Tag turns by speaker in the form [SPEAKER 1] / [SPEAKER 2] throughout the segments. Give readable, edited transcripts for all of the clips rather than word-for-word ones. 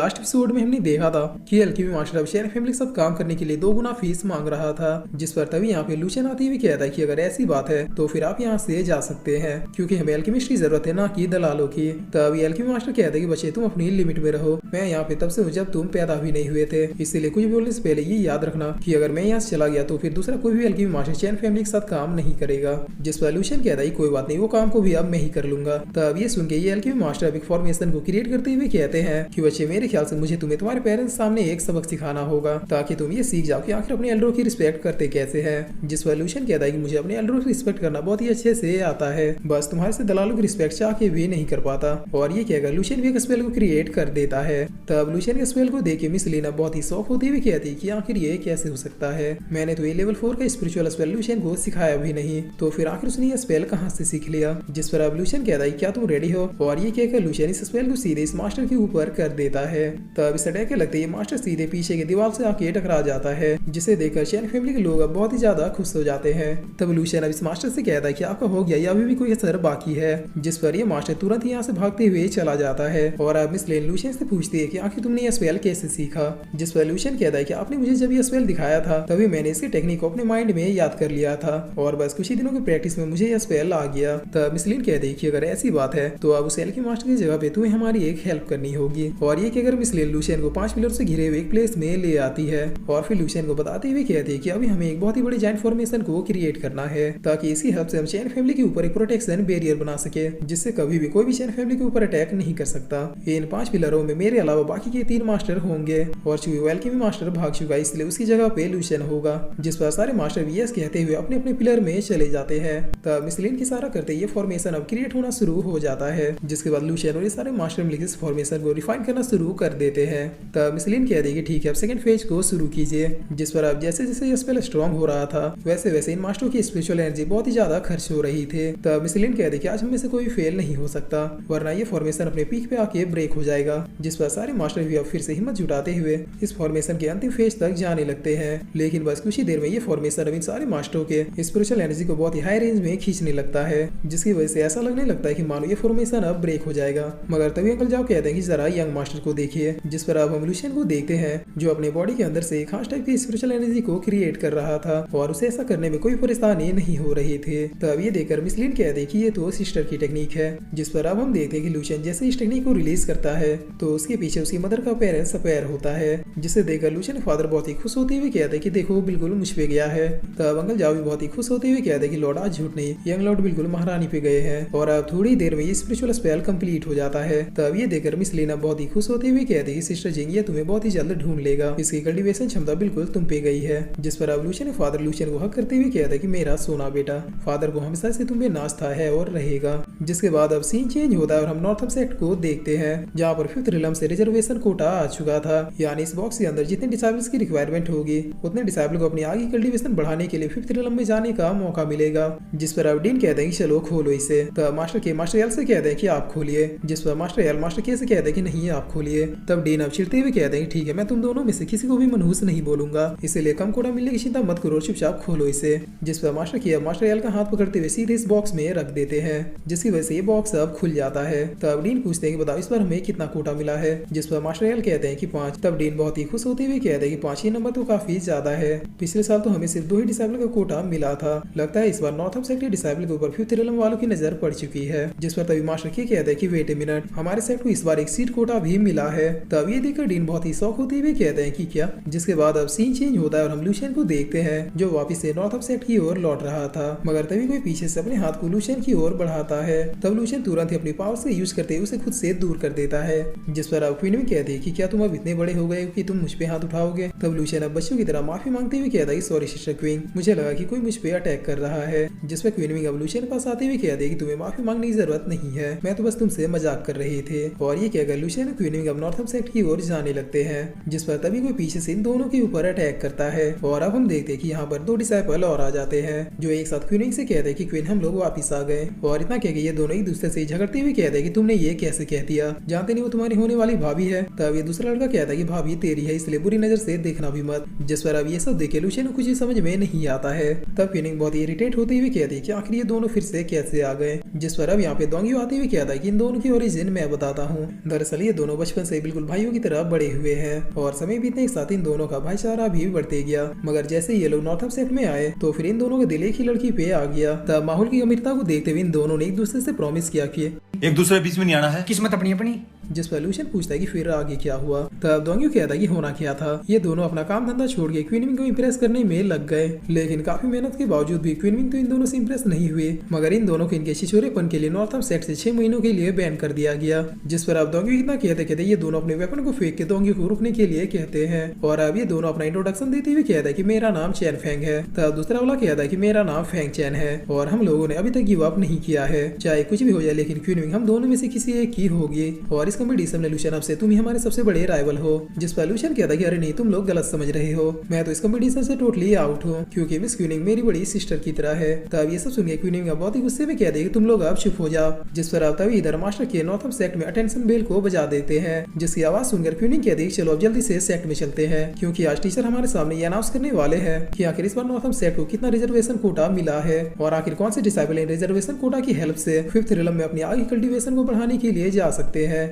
[SPEAKER 1] Last episode में हमने देखा था कि अल्केमी मास्टर अब शेन फैमिली के साथ काम करने के लिए 2 गुना फीस मांग रहा था, जिस पर तभी यहाँ पे लूशियन आती हुई कहता है कि अगर ऐसी बात है तो फिर आप यहाँ से जा सकते हैं, क्योंकि हमें अल्केमिस्ट की जरूरत है, ना कि दलालों की। तभी अल्केमी मास्टर कहता है कि बच्चे तुम अपनी लिमिट में रहो, मैं यहाँ पे तब से हूँ जब तुम पैदा भी नहीं हुए थे, इसीलिए कुछ बोलने से पहले ये याद रखना कि अगर मैं यहाँ से चला गया तो फिर दूसरा कोई भी अल्केमी मास्टर शेन फैमिली के साथ काम नहीं करेगा। जिस पर लूशियन कहता है कोई बात नहीं, वो काम को भी अब मैं ही कर लूंगा। तब ये सुन के ये अल्केमी मास्टर अब एक फॉर्मेशन को क्रिएट करते हुए कहते हैं कि बच्चे मेरे ख्याल से मुझे तुम्हारे पेरेंट्स सामने एक सबक सिखाना होगा, ताकि तुम ये सीख जाओ कि आखिर अपने एल्डरों की रिस्पेक्ट करते कैसे हैं। जिस पर लूशियन कहता है कि मुझे अपने एल्डरों की रिस्पेक्ट करना बहुत ही अच्छे से आता है, बस तुम्हारे से दलालों की रिस्पेक्ट चाह के भी नहीं कर पाता। और ये कहकर लूशियन भी एक स्पेल को क्रिएट कर देता है। तब लूशियन के स्पेल को देख के मिस लीना बहुत ही शौक होती हुई कहती है कि आखिर ये कैसे हो सकता है, मैंने तो ये लेवल 4 का स्पिरिचुअल स्पेल लूशियन को सिखाया भी नहीं, तो फिर आखिर उसने ये स्पेल कहाँ से सीख लिया। जिस पर अब लूशियन कहता है क्या तुम रेडी हो, और ये कहकर लूशियन इस स्पेल को सीधे इस मास्टर के ऊपर कर देता है। तब इस अटैक के लगते ही मास्टर सीधे पीछे की दीवार से आके टकरा जाता है, जिसे देखकर शेन फैमिली के लोग अब बहुत ही ज्यादा खुश हो जाते हैं। तब लूशियन अब इस मास्टर से कहता है कि आपका हो गया या अभी भी कोई असर बाकी है। जिस पर ये मास्टर तुरंत यहाँ से भागते हुए चला जाता है। और अब मिस लेन लूशियन से पूछती है कि आखिर तुमने यह स्पेल कैसे सीखा। जिस पर लूशियन कहता है कि आपने मुझे जब यह स्पेल दिखाया था तभी मैंने इसके टेक्निक को अपने माइंड में याद कर लिया था, और बस कुछ ही दिनों की प्रैक्टिस में मुझे यह स्पेल आ गया। तब मिस लेन कहती है कि अगर ऐसी बात है तो अब उस एल्केमी मास्टर की जगह पे तुम्हें हमारी एक हेल्प करनी होगी। और ये कहकर मिस लेन लूशियन को 5 पिलर से घिरे हुए एक प्लेस में ले आती है, और फिर लूशियन को बताते हुए कहती है कि अभी हमें एक बहुत ही बड़ी जायंट फॉर्मेशन को क्रिएट करना है, ताकि इसी हेल्प से हम शेन फैमिली के ऊपर एक प्रोटेक्शन बैरियर बना सके, जिससे कभी भी कोई भी शेन फैमिली के ऊपर अटैक नहीं कर सकता। इन 5 पिलरों में मेरे अलावा बाकी के 3 मास्टर होंगे, और चूंकि वो एल्केमी मास्टर भाग चुका है इसलिए उसकी जगह पे लूशियन होगा। जिस पर सारे मास्टर यस कहते हुए अपने अपने पिलर में चले जाते हैं। तब मिस लेन की सारा करते ये फॉर्मेशन अब क्रिएट होना शुरू हो जाता है, जिसके बाद लूशियन और ये सारे मास्टर मिलकर इस फॉर्मेशन को रिफाइन करना शुरू कर देते हैं। तब मिस लेन कहती है कि ठीक है अब सेकंड फेज को शुरू कीजिए। जिस पर अब जैसे जैसे ये स्पेल स्ट्रॉन्ग हो रहा था वैसे वैसे इन मास्टरों की स्पिरिचुअल एनर्जी बहुत ही ज्यादा खर्च हो रही थी। तब मिस लेन कहती है कि आज हमें से कोई फेल नहीं हो सकता, वरना ये फॉर्मेशन अपने पीक पे आके ब्रेक हो जाएगा। जिस पर सारे मास्टर भी अब फिर से हिम्मत जुटाते हुए इस फॉर्मेशन के अंतिम फेज तक जाने लगते हैं। लेकिन बस कुछ ही देर में ये फॉर्मेशन अब इन सारे मास्टरों के स्पिरिचुअल एनर्जी को बहुत ही हाई रेंज में खींचने लगता है, जिसकी वजह से ऐसा लगने लगता है कि मानो ये फॉर्मेशन अब ब्रेक हो जाएगा। मगर तभी अंकल जाओ कहते हैं कि जरा यंग मास्टर को देखिए। जिस पर अब हम लूशियन को देखते हैं जो अपने बॉडी के अंदर से एक खास टाइप की स्पिरिचुअल एनर्जी को क्रिएट कर रहा था, और उसे ऐसा करने में कोई परेशानी नहीं हो रही थी। तब ये देखकर मिस लिन कहते हैं कि ये तो सिस्टर की टेक्निक है। जिस पर अब हम देखते हैं कि लूशियन जैसे इस टेक्निक को रिलीज करता है तो उसके पीछे उसकी मदर का पैर सफेद होता है, जिसे देखकर लूशियन फादर बहुत ही खुश होते हुए कहते हैं कि देखो बिल्कुल मुझ पे गया है। तब अंकल जाओ भी बहुत ही खुश होते हुए कहते हैं कि लॉर्ड आज झूठ नहीं, यंग लॉर्ड बिल्कुल महारानी पे गए हैं। और अब थोड़ी देर में ये स्पिरिचुअल स्पेल कंप्लीट हो जाता है। तब ये देखकर मिस लीना बहुत ही खुश होते हुए कहते हैं कि सिस्टर जिंग ये तुम्हें बहुत ही जल्द ढूंढ लेगा, इसकी कल्टीवेशन क्षमता बिल्कुल तुम पे गई है। जिस पर अब लूशियन फादर लूशियन को हक करते हुए कहता है कि मेरा सोना बेटा, फादर को हमेशा से तुम्हें नाचता है और रहेगा। जिसके बाद अब सीन चेंज होता है और हम नॉर्थम सेक्ट को देखते हैं, जहाँ पर 5th रिलम से रिजर्वेशन कोटा आ चुका था, यानी इस बॉक्स के अंदर जितने डिसाइबल्स की रिक्वायरमेंट होगी उतने डिसाइबल को अपनी आगे कल्टीवेशन बढ़ाने के लिए 5th रिलम में जाने का मौका मिलेगा। जिस पर अब डीन कहते हैं कि चलो खोलो इसे। तब मास्टर एल से कहते हैं कि आप खोलिए। जिस पर मास्टर के से कहते हैं कि नहीं आप खोलिए। तब डीन अब चिढ़ते हुए कहते हैं कि ठीक है मैं तुम दोनों में से किसी को भी मनहूस नहीं बोलूंगा, इसलिए कम कोटा मिलने की चिंता मत करो, चुपचाप खोलो इसे। जिस पर मास्टर एल का हाथ पकड़ते हुए सीधे इस बॉक्स में रख देते हैं, जिसकी वजह से ये बॉक्स अब खुल जाता है। तब डीन पूछते हैं कि बताओ इस बार हमें कितना कोटा मिला है। जिस पर मास्टर एल कहते हैं कि 5। तब डीन बहुत ही खुश होते हुए कहते हैं कि 5 ही नंबर तो काफी ज्यादा है, पिछले साल तो हमें सिर्फ 2 ही डिसाइबल का कोटा मिला था, लगता है इस बार नॉर्थम सेक्ट के डिसाइबल के ऊपर 5th रिलम वालों की नजर पड़ चुकी है। जिस पर तभी मास्टर के कहते हैं कि वेट ए मिनट, हमारे सेक्ट को इस बार एक सीट कोटा भी मिला है। तब ये देखकर डीन बहुत ही शौक होते हुए कहते हैं कि क्या। जिसके बाद अब सीन चेंज होता है और हम लूशियन को देखते हैं जो वापस से नॉर्थम सेक्ट की ओर लौट रहा था, मगर तभी कोई पीछे से अपने हाथ को लूशियन की ओर बढ़ाता है। तब लूशियन तुरंत ही अपनी पावर से यूज करते हुए उसे खुद से दूर कर देता है। जिस पर अब क्वीन भी कहती है कि क्या तुम अब इतने बड़े हो गए कि तुम मुझ पे हाथ उठाओगे। तब लूशियन अब बच्चों की तरह माफी मांगते हुए कहता है सॉरी सिस्टर क्वीन, मुझे लगा कि कोई मुझ पे अटैक कर रहा है। जिस पर क्वीन अब लूशियन पास आते हुए कहते हैं कि तुम्हें माफी मांगने की जरूरत नहीं है, मैं तो बस तुमसे मजाक कर रहे थे। और ये कहकर लूशियन और क्वीन अब नॉर्थम सेक्ट की ओर जाने लगते हैं। जिस पर तभी कोई पीछे से इन दोनों के ऊपर अटैक करता है, और अब हम देखते हैं कि यहाँ पर 2 डिसाइपल और आ जाते हैं जो एक साथ क्वीन से कहते हैं कि क्वीन हम लोग वापिस आ गए। और इतना कह के ये दोनों एक दूसरे से झगड़ते हुए कहते हैं कि तुमने ये कैसे कह दिया, जानते नहीं वो तुम्हारी होने वाली भाभी है। तब ये दूसरा लड़का कहता है कि भाभी तेरी है इसलिए बुरी नजर से देखना भी मत। जिस पर अब ये सब देखे लूशियन को कुछ ही समझ में नहीं आता है। तब क्वीन बहुत इरिटेट होते हुए कहती है कि आखिर ये दोनों फिर से कैसे आ गए। जिस पर अब यहाँ पे दोंगियो आते हुए कहता है कि इन दोनों की ओरिजिन मैं बताता हूँ। दरअसल ये दोनों बचपन से बिल्कुल भाइयों की तरह बड़े हुए हैं और समय बीतने के साथ इन दोनों का भाईचारा भी बढ़ते गया। मगर जैसे ये लोग नॉर्थम सेट में आए तो फिर इन दोनों का दिल एक ही लड़की पे आ गया। तब माहौल की गंभीरता को देखते हुए इन दोनों ने एक दूसरे से प्रॉमिस किया कि
[SPEAKER 2] एक दूसरे बीच में नहीं आना है,
[SPEAKER 3] किस्मत अपनी अपनी।
[SPEAKER 1] जिस पर लूशियन पूछता है कि फिर आगे क्या हुआ। तब दोंग्यू कहता है कि होना क्या था। ये दोनों अपना काम धंधा छोड़ के क्वीन विंग को इम्प्रेस करने में लग गए, लेकिन काफी मेहनत के बावजूद भी क्वीन विंग तो इन दोनों से इम्प्रेस नहीं हुए। मगर इन दोनों को इनके छिछोरेपन के लिए नॉर्थम सेट से 6 महीनों के लिए बैन कर दिया गया। जिस पर अब दोंग्यू इतना कहते कहते ये दोनों अपने वेपन को फेंक के दोंग्यू को रुकने के लिए कहते हैं। और अब ये दोनों अपना इंट्रोडक्शन देते हुए कहता है कि मेरा नाम चैन फेंग है। तब दूसरा वाला कहता है कि मेरा नाम फेंग चैन है और हम लोगों ने अभी तक गिव अप नहीं किया है, चाहे कुछ भी हो जाए, लेकिन क्वीन विंग हम दोनों में से किसी एक की होगी। और इस कंपटीशन में लूशियन से तुम ही हमारे सबसे बड़े राइवल हो। जिस पर लूशियन कहता है कि अरे नहीं, तुम लोग गलत समझ रहे हो, मैं तो इस कंपटीशन से टोटली आउट हूँ क्योंकि मिस क्वीनिंग मेरी बड़ी सिस्टर की तरह है। तब ये सब सुनकर क्वीनिंग बहुत ही गुस्से में कह दे कि तुम लोग अब चुप हो जाओ। जिस पर अब तभी इधर मास्टर के नॉर्थम सेक्ट में अटेंशन बेल को बजा देते हैं, जिसकी आवाज सुनकर क्वीनिंग कहती है चलो अब जल्दी से सेक्ट में चलते हैं क्योंकि आज टीचर हमारे सामने ये अनाउंस करने वाले हैं कि आखिर इस बार नॉर्थम सेक्ट को कितना रिजर्वेशन कोटा मिला है और आखिर कौन से डिसाइबल इन रिजर्वेशन कोटा की हेल्प से 5th रिलम में अपनी आगे कल्टीवेशन को बढ़ाने के लिए जा सकते हैं।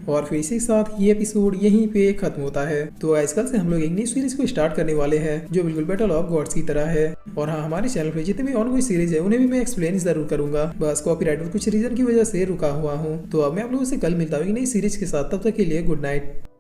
[SPEAKER 1] और फिर इसी के साथ ये एपिसोड यहीं पे खत्म होता है। तो आजकल से हम लोग एक नई सीरीज को स्टार्ट करने वाले हैं जो बिल्कुल बैटल ऑफ गॉड्स की तरह है। और हाँ, हमारे चैनल पे जितने भी ऑनगोइंग सीरीज है उन्हें भी मैं एक्सप्लेन जरूर करूंगा, बस कॉपीराइट पर कुछ रीजन की वजह से रुका हुआ हूँ। तो अब मैं आप लोगों से कल मिलता हूँ एक नई सीरीज के साथ, तब तक के लिए गुड नाइट।